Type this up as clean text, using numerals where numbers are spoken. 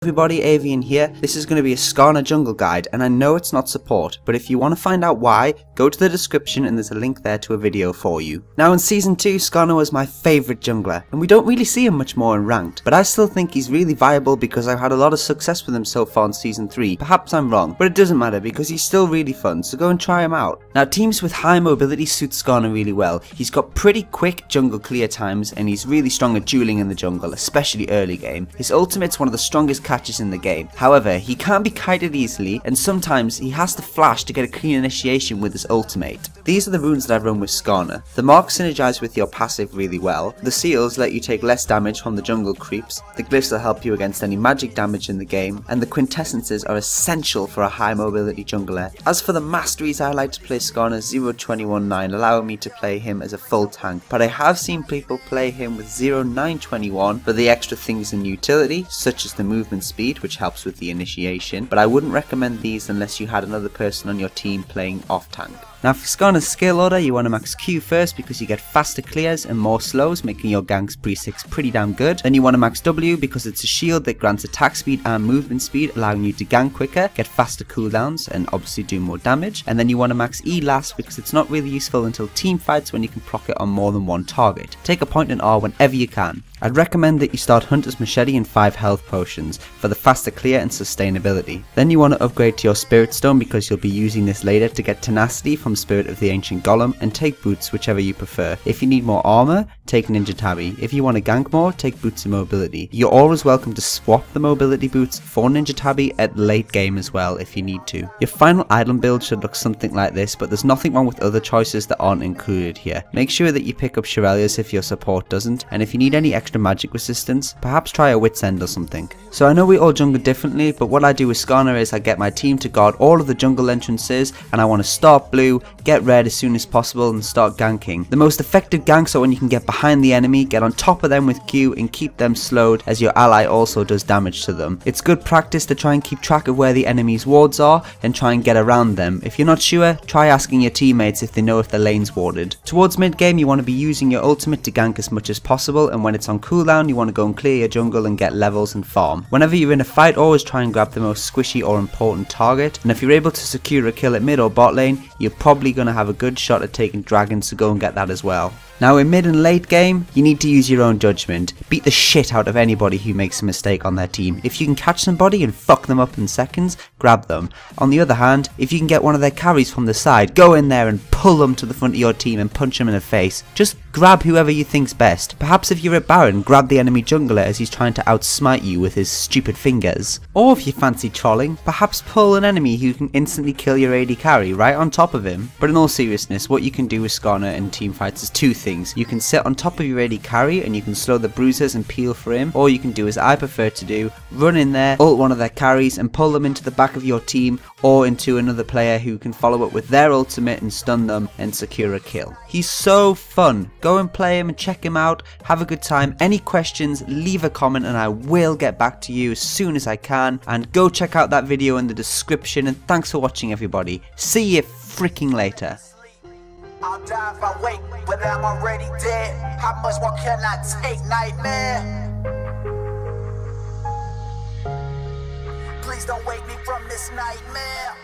Everybody, Aveun here. This is going to be a Skarner jungle guide, and I know it's not support, but if you want to find out why, go to the description and there's a link there to a video for you. Now in Season 2, Skarner was my favourite jungler, and we don't really see him much more in Ranked, but I still think he's really viable because I've had a lot of success with him so far in Season 3. Perhaps I'm wrong, but it doesn't matter because he's still really fun, so go and try him out. Now teams with high mobility suit Skarner really well. He's got pretty quick jungle clear times, and he's really strong at dueling in the jungle, especially early game. His ultimate's one of the strongest catches in the game. However, he can't be kited easily, and sometimes he has to flash to get a clean initiation with his ultimate. These are the runes that I run with Skarner. The marks synergize with your passive really well, the seals let you take less damage from the jungle creeps, the glyphs will help you against any magic damage in the game, and the quintessences are essential for a high mobility jungler. As for the Masteries, I like to play Skarner 0-21-9, allowing me to play him as a full tank, but I have seen people play him with 0-9-21 for the extra things in utility, such as the movement speed, which helps with the initiation, but I wouldn't recommend these unless you had another person on your team playing off tank. Now for Skarner's skill order, you want to max Q first because you get faster clears and more slows, making your ganks pre-6 pretty damn good. Then you want to max W because it's a shield that grants attack speed and movement speed, allowing you to gank quicker, get faster cooldowns and obviously do more damage. And then you want to max E last because it's not really useful until team fights when you can proc it on more than one target. Take a point in R whenever you can. I'd recommend that you start Hunter's Machete and 5 health potions for the faster clear and sustainability. Then you want to upgrade to your Spirit Stone because you'll be using this later to get tenacity from Spirit of the Ancient Golem, and take boots whichever you prefer. If you need more armor, take Ninja Tabby. If you want to gank more, take boots and mobility. You're always welcome to swap the mobility boots for Ninja Tabby at late game as well if you need to. Your final item build should look something like this, but there's nothing wrong with other choices that aren't included here. Make sure that you pick up Shirelius if your support doesn't, and if you need any extra magic resistance, perhaps try a Wit's End or something. So I know we all jungle differently, but what I do with Skarner is I get my team to guard all of the jungle entrances, and I want to start blue, get red as soon as possible and start ganking. The most effective ganks are when you can get behind the enemy, get on top of them with Q and keep them slowed as your ally also does damage to them. It's good practice to try and keep track of where the enemy's wards are and try and get around them. If you're not sure, try asking your teammates if they know if the lane's warded. Towards mid game you want to be using your ultimate to gank as much as possible, and when it's on cooldown you want to go and clear your jungle and get levels and farm. Whenever you're in a fight, always try and grab the most squishy or important target, and if you're able to secure a kill at mid or bot lane, you're probably going to have a good shot at taking dragons, so go and get that as well. Now in mid and late game, you need to use your own judgment. Beat the shit out of anybody who makes a mistake on their team. If you can catch somebody and fuck them up in seconds, grab them. On the other hand, if you can get one of their carries from the side, go in there and pull them to the front of your team and punch them in the face. Just grab whoever you think's best. Perhaps if you're at Baron, grab the enemy jungler as he's trying to outsmite you with his stupid fingers. Or if you fancy trolling, perhaps pull an enemy who can instantly kill your AD carry right on top of him. But in all seriousness, what you can do with Skarner in team fights is two things. You can sit on top of your AD carry and you can slow the bruisers and peel for him, or you can do as I prefer to do, run in there, ult one of their carries and pull them into the back of your team or into another player who can follow up with their ultimate and stun them and secure a kill. He's so fun. Go and play him and check him out. Have a good time. Any questions, leave a comment and I will get back to you as soon as I can. And go check out that video in the description, and thanks for watching everybody. See you freaking later. I'll die if I wait, but I'm already dead. How much more can I take, nightmare? Please don't wake me from this nightmare.